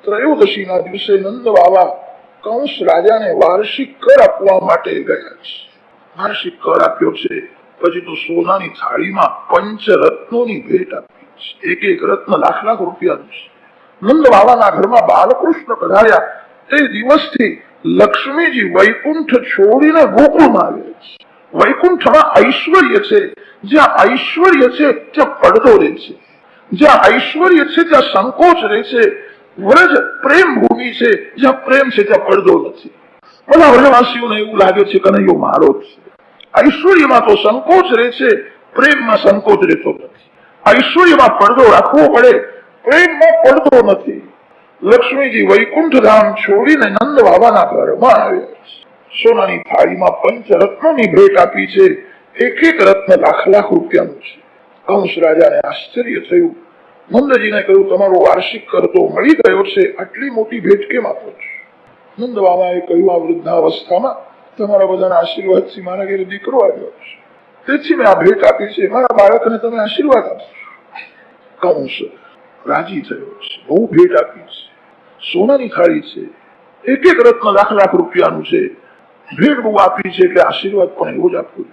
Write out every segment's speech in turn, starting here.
ત્રયોદશીના દિવસે નંદ બાબા કંસ રાજાને વાર્ષિક કર આપવા માટે ગયા છે. વાર્ષિક કર આપ્યો છે. પછી તો સોનાની થાળીમાં પંચરત્નોની ભેટ આપી છે. એક એક રત્ન લાખ લાખ રૂપિયાનું છે. નંદ બાબાના ઘરમાં બાલકૃષ્ણ પધાર્યા તે દિવસથી લક્ષ્મીજી વૈકુંઠ છોડીને ગોકુળમાં આવે છે. વૈકુંઠમાં ઐશ્વર્ય છે. જ્યાં ઐશ્વર્ય છે ત્યાં પડદો રહે છે. જ્યાં ઐશ્વર્ય છે ત્યાં સંકોચ રહે છે. વ્રજ પ્રેમ ભૂમિ છે. જ્યાં પ્રેમ છે ત્યાં પડદો નથી. બધા વ્રજવાસીઓને એવું લાગે છે કે કનૈયો મારો જ છે. ઐશ્વર્યમાં તો સંકોચ રહે છે, પ્રેમમાં સંકોચ રહેતો નથી. ઐશ્વર્યમાં પડદો રાખવો પડે, પ્રેમમાં પડદો નથી. લક્ષ્મીજી વૈકુંઠ ધામ છોડીને નંદ બાબાના ઘરમાં આવ્યા છે. સોનાની થાળીમાં પંચરત્નોની ભેટ આપી છે. એક એક રત્ન લાખ લાખ રૂપિયાનું છે. કંસ રાજાને આશ્ચર્ય થયું. નંદજીને કહ્યું, તમારો વાર્ષિક કર તો મળી ગયો છે, આટલી મોટી ભેટ કેમ આપો છો? નંદ બાબાએ કહ્યું, આ વૃદ્ધાવસ્થામાં તમારા બધાના આશીર્વાદથી મારા ઘરે દીકરો આવ્યો છે, તેથી મેં આ ભેટ આપી છે. મારા બાળકને તમે આશીર્વાદ આપો. કંસ રાજી થયો છે. બહુ ભેટ આપી છે. સોનાની થાળી છે. એક એક રત્ન લાખ લાખ રૂપિયાનું છે. ભેટ બહુ આપી છે એટલે આશીર્વાદ પણ એવો જ આપવું.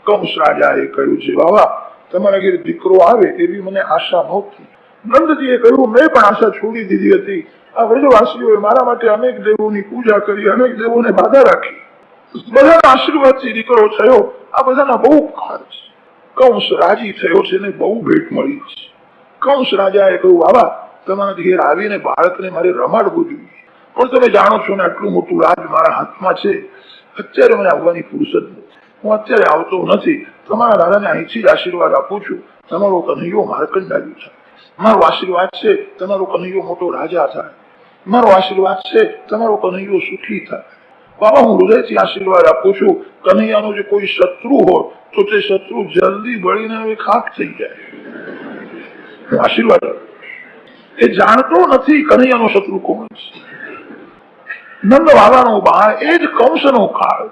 કંસ રાજાએ કહ્યું છે, બાબા તમારા ઘરે દીકરો આવે એવી મને આશા નહોતી. નંદજીએ કહ્યું, મેં પણ આશા છોડી દીધી હતી. આ વ્રજવાસીઓએ મારા માટે અનેક દેવોની પૂજા કરી, અનેક દેવોને બાધા રાખી. બધાના આશીર્વાદથી દીકરો થયો. આ બધાના બહુ ઉપકાર છે. કંસ રાજી થયો છે ને બહુ ભેટ મળી છે. કંસ રાજાએ કહ્યું, બાબા તમારા ઘેર આવીને બાળકને મારે રમાડવું જોઈએ, પણ તમે જાણો છો ને આટલું મોટું રાજ મારા હાથમાં છે. અત્યારે મને આવવાની ફુરસદ નથી. હું અત્યારે આવતો નથી. તમારા દાદાને અહીંથી જ આશીર્વાદ આપું છું. તમારો કનૈયો માર્કંડાયું થાય. મારો આશીર્વાદ છે તમારો કનૈયો મોટો રાજા થાય. મારો આશીર્વાદ છે તમારો કનૈયો સુખી થાય. બાબા હું હૃદયથી આશીર્વાદ આપું છું. કનૈયાનો જે કોઈ શત્રુ હોય તો તે શત્રુ જલ્દી બળીને હવે ખાક થઈ જાય. હું આશીર્વાદ આપું. એ જાણતો નથી કનૈયાનો શત્રુ કોણ છે. નંદ બાબાનો બાળ એ જ કંસનો કાળ.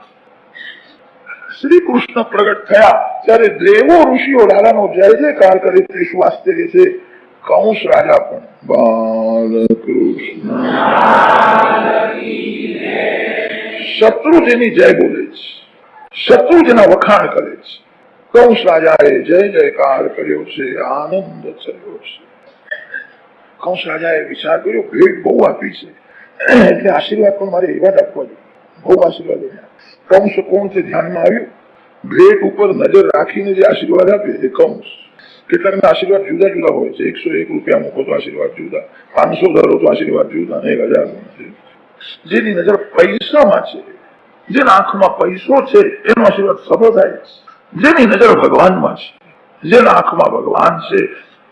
શ્રી કૃષ્ણ પ્રગટ થયા ત્યારે દેવો ઋષિઓ લાલાનો જય જયકાર કરે તે શું આશ્ચર્ય છે. કંસ રાજા પણ બાલકૃષ્ણ શત્રુ જેની જય બોલે છે, શત્રુ જેના વખાણ કરે છે. કંસ રાજાએ જય જયકાર કર્યો છે, આનંદ થયો છે. કંસ રાજાએ વિચાર કર્યો, ભેટ બહુ આપી છે એટલે આશીર્વાદ પણ મારે એવા જ આપવા જોઈએ. બહુ આશીર્વાદ. કંસ કોણ છે ધ્યાનમાં આવ્યું. ભેટ ઉપર નજર રાખીને જે આશીર્વાદ આપે એ કંસ. કેટલાકના આશીર્વાદ જુદા જુદા હોય છે. 101 રૂપિયા મૂકો તો આશીર્વાદ જુદા, 500 ધરો તો આશીર્વાદ જુદા, 1000. જેની નજર પૈસામાં છે, જેના આંખમાં પૈસો છે એનો આશીર્વાદ સફળ થાય છે. જેની નજર ભગવાનમાં છે, જેના આંખમાં ભગવાન છે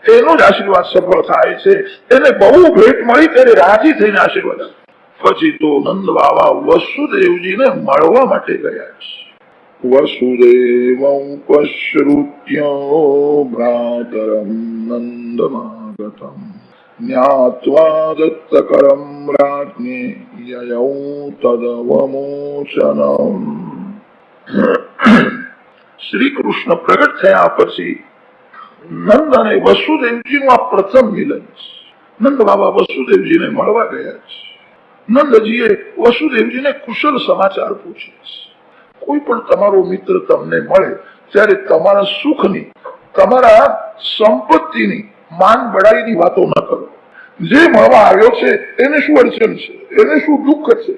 એનો જ આશીર્વાદ સફળ થાય છે. એને બહુ ભેટ મળી ત્યારે રાજી થઈને આશીર્વાદ આપે. પછી તો નંદ બાબા વસુદેવજીને મળવા માટે ગયા છે. વસુદેવં પશ્રુત્ય ભ્રાતરં નંદમાગતં જ્ઞાત્વા દત્તકરં રાજ્ઞે યયૌ તદવમોચનમ. શ્રી કૃષ્ણ પ્રગટ થયા પછી નંદ અને વસુદેવજીનું આ પ્રથમ મિલન છે. નંદ બાબા વસુદેવજીને મળવા ગયા છે. નંદજીએ વસુદેવજીને કુશલ સમાચાર પૂછે છે. કોઈ પણ તમારો મિત્ર તમને મળે ત્યારે તમારા સુખની, તમારા સંપત્તિની, માન બડાઈની વાતો ન કરો. જે મળવા આવ્યો છે એને શું અડચણ છે, એને શું દુઃખ છે.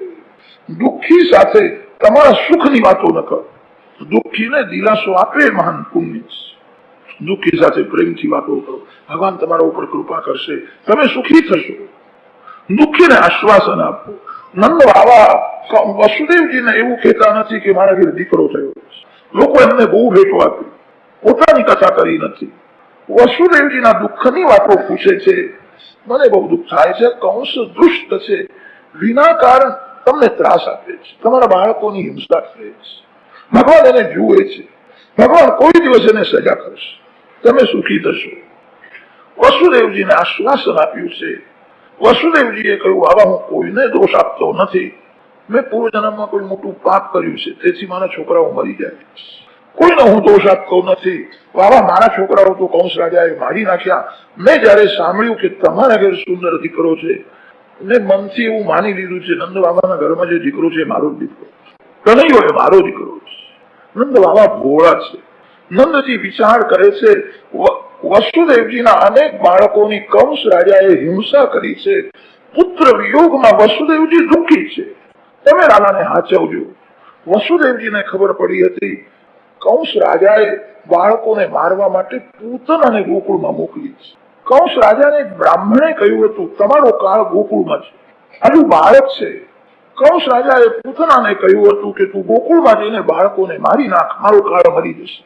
દુઃખી સાથે તમારા સુખની વાતો ન કરો. દુઃખીને દિલાસો આપે મહાન પુણ્ય છે. દુઃખી સાથે પ્રેમથી વાતો કરો. ભગવાન તમારા ઉપર કૃપા કરશે, તમે સુખી થશો. દુઃખીને આશ્વાસન આપો. નંદ બાબા વસુદેવજીને એવું કહેતા નથી કે મારા ઘરે દીકરો થયો. લોકો એમને બહુ ભેટો આપી, પોતાની કથા કરી નથી. વસુદેવજીના દુઃખની વાતો પૂછે છે. મને બહુ દુઃખ થાય છે. કંસ દુષ્ટ છે, વિના કારણ તમને ત્રાસ આપે છે, તમારા બાળકોની હિંસા કરે છે. ભગવાન એને જુએ છે. ભગવાન કોઈ દિવસ એને સજા કરશે, તમે સુખી થશો. વસુદેવજીને આશ્વાસન આપ્યું છે. વસુદેવજીએ કહ્યું, બાબા હું કોઈને દોષ આપતો નથી. મેં પૂર્વ જન્મમાં કોઈ મોટું પાપ કર્યું છે, તેથી મારા છોકરાઓ મરી જાય. કોઈનો હું દોષ આપતો નથી. બાબા મારા છોકરાઓ તો કંસ રાજાએ મારી નાખ્યા. મેં જયારે સાંભળ્યું કે તમારા ઘેર સુંદર દીકરો છે, મેં મનથી એવું માની લીધું છે નંદ બાબાના ઘરમાં જે દીકરો છે મારો જ દીકરો, કનૈયો એ મારો દીકરો છે. નંદ બાબા ભોળા છે. નંદજી વિચાર કરે છે વસુદેવજીના અનેક બાળકોની કંસ રાજાએ હિંસા કરી છે. પુત્ર વિયોગમાં વસુદેવજી દુઃખી છે. તમે લાલાને હાચવજો. વસુદેવજીને ખબર પડી હતી કંસ રાજાએ બાળકોને મારવા માટે પૂતનાને ગોકુળમાં મોકલી છે. કંસ રાજાને બ્રાહ્મણે કહ્યું હતું તમારો કાળ ગોકુળમાં છે, હજુ બાળક છે. કંસ રાજાએ પૂતનાને કહ્યું હતું કે તું ગોકુળમાં જઈને બાળકોને મારી નાખ, મારો કાળ મરી જશે.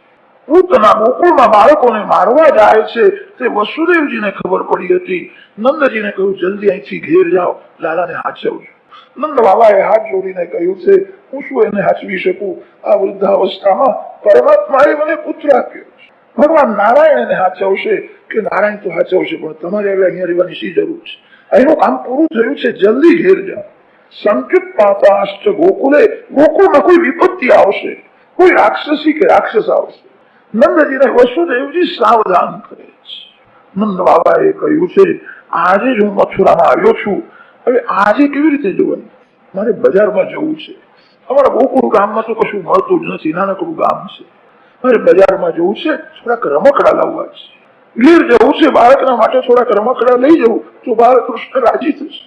પૂતના ગોકુળમાં બાળકોને મારવા જાય છે તે વસુદેવજીને ખબર પડી હતી. નંદજીને કહ્યું જલ્દી અહીંથી ઘેર જાઓ, લાલાને હાચવજો. નંદ બાબાએ હાથ જોડીને કહ્યું છે હું શું એને હાચવી શકું? આ વૃદ્ધાવસ્થામાં પરમાત્માએ મને પુત્ર આપ્યો છે. ભગવાન નારાયણ એને હાચવશે કે નારાયણ તો હાચવશે, પણ તમારે હવે અહીંયા રહેવાની શી જરૂર છે? અહીંનું કામ પૂરું થયું છે, જલ્દી ઘેર જાઓ. સંકિત પાતાશ્ચ ગોકુલે, ગોકુળમાં કોઈ વિપત્તિ આવશે, કોઈ રાક્ષસી કે રાક્ષસ આવશે. નંદજીને વસુદેવજી સાવધાન કરે છે. નંદ બાબાએ કહ્યું છે આજે જ હું મથુરામાં આવ્યો છું, હવે આજે કેવી રીતે જવાનું? મારે બજારમાં જવું છે. અમારા ગોકુળ ગામમાં તો કશું મળતું જ નથી, નાનકડું ગામ છે. મારે બજારમાં જવું છે, થોડાક રમકડા લાવવા છે. ઘેર જવું છે, બાળકના માટે થોડાક રમકડા લઈ જવું તો બાળકૃષ્ણ રાજી થશે.